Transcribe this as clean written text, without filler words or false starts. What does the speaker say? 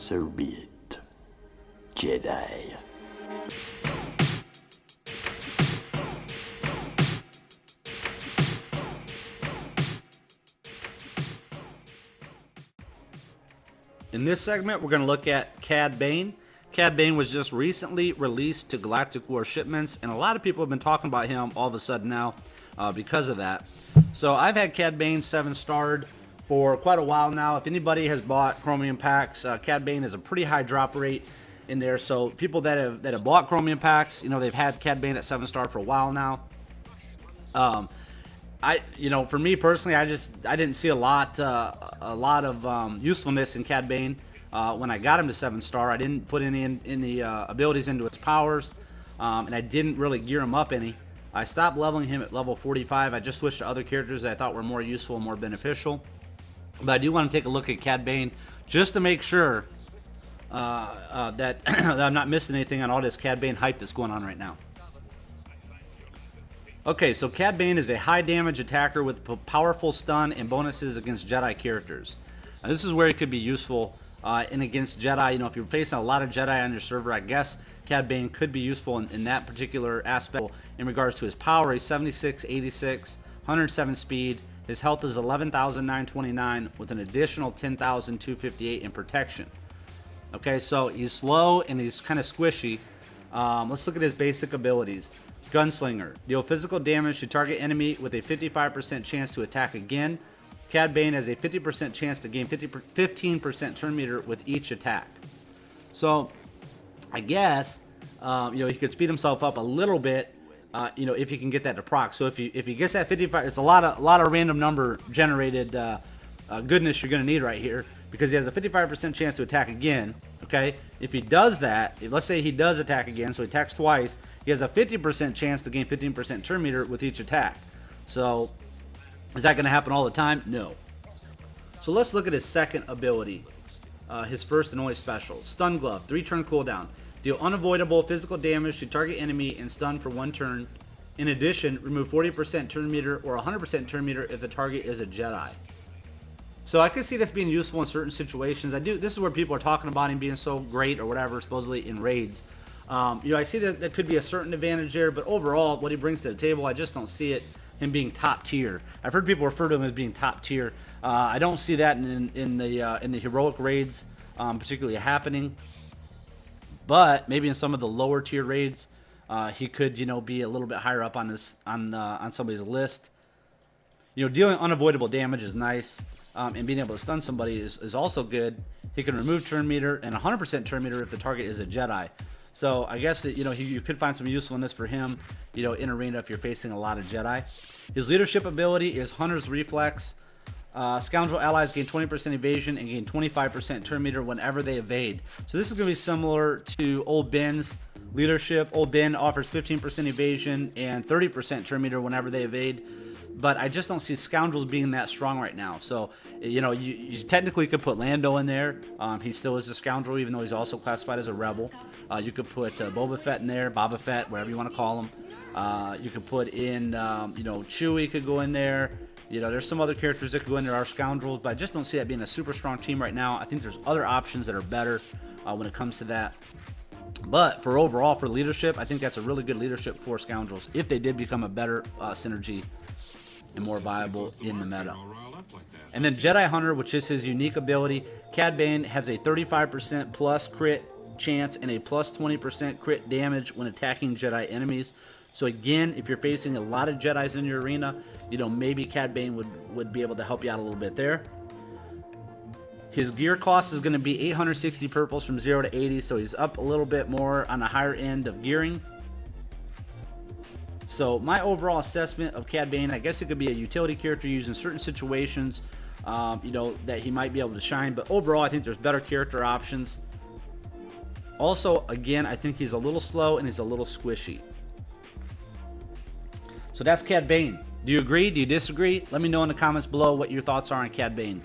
So be it, Jedi. In this segment, we're going to look at Cad Bane. Cad Bane was just recently released to Galactic War shipments, and a lot of people have been talking about him all of a sudden now because of that. So I've had Cad Bane 7-starred for quite a while now. If anybody has bought Chromium packs, Cad Bane is a pretty high drop rate in there. So people that have bought Chromium packs, they've had Cad Bane at 7-star for a while now. For me personally, I didn't see a lot of usefulness in Cad Bane when I got him to 7-star. I didn't put any abilities into his powers, and I didn't really gear him up any. I stopped leveling him at level 45. I just switched to other characters that I thought were more useful and more beneficial. But I do want to take a look at Cad Bane just to make sure that, that I'm not missing anything on all this Cad Bane hype that's going on right now. Okay, so Cad Bane is a high damage attacker with powerful stun and bonuses against Jedi characters. Now, this is where it could be useful in against Jedi. If you're facing a lot of Jedi on your server, I guess Cad Bane could be useful in that particular aspect. In regards to his power, he's 76, 86, 107 speed. His health is 11,929 with an additional 10,258 in protection. Okay, so he's slow and he's kind of squishy. Let's look at his basic abilities. Gunslinger. Deal physical damage to target enemy with a 55% chance to attack again. Cad Bane has a 50% chance to gain 15% turn meter with each attack. So, I guess, he could speed himself up a little bit, if he can get that to proc. So if he gets that 55, it's a lot of random number generated goodness you're going to need right here, because he has a 55% chance to attack again. Okay, if he does that, let's say he does attack again, so he attacks twice, he has a 50% chance to gain 15% turn meter with each attack. So, is that going to happen all the time? No. So let's look at his second ability, his first and only special. Stun Glove, 3-turn cooldown. Deal unavoidable physical damage to target enemy and stun for 1 turn. In addition, remove 40% turn meter or 100% turn meter if the target is a Jedi. So I could see this being useful in certain situations. This is where people are talking about him being so great or whatever, supposedly in raids. I see that could be a certain advantage there, but overall, what he brings to the table, I just don't see him being top tier. I've heard people refer to him as being top tier. I don't see that in the heroic raids particularly happening. But maybe in some of the lower tier raids, he could be a little bit higher up on somebody's list. Dealing unavoidable damage is nice, and being able to stun somebody is also good. He can remove turn meter and 100% turn meter if the target is a Jedi. So I guess that, you could find some usefulness for him, in arena if you're facing a lot of Jedi. His leadership ability is Hunter's Reflex. Scoundrel allies gain 20% evasion and gain 25% turn meter whenever they evade. So this is going to be similar to Old Ben's leadership. Old Ben offers 15% evasion and 30% turn meter whenever they evade. But I just don't see Scoundrels being that strong right now. So, you technically could put Lando in there. He still is a Scoundrel, even though he's also classified as a Rebel. You could put Boba Fett in there, Boba Fett, whatever you want to call him. You could put in, Chewie could go in there. There's some other characters that could go in there are Scoundrels, but I just don't see that being a super strong team right now. I think there's other options that are better when it comes to that. But for overall, for leadership, I think that's a really good leadership for Scoundrels if they did become a better synergy and more viable in the meta. And then Jedi Hunter, which is his unique ability. Cad Bane has a 35% plus crit chance and a plus 20% crit damage when attacking Jedi enemies. So again, if you're facing a lot of Jedis in your arena, maybe Cad Bane would be able to help you out a little bit there. His gear cost is going to be 860 purples from 0 to 80, so he's up a little bit more on the higher end of gearing. So my overall assessment of Cad Bane, I guess it could be a utility character used in certain situations, that he might be able to shine. But overall, I think there's better character options. Also, again, I think he's a little slow and he's a little squishy. So that's Cad Bane. Do you agree? Do you disagree? Let me know in the comments below what your thoughts are on Cad Bane.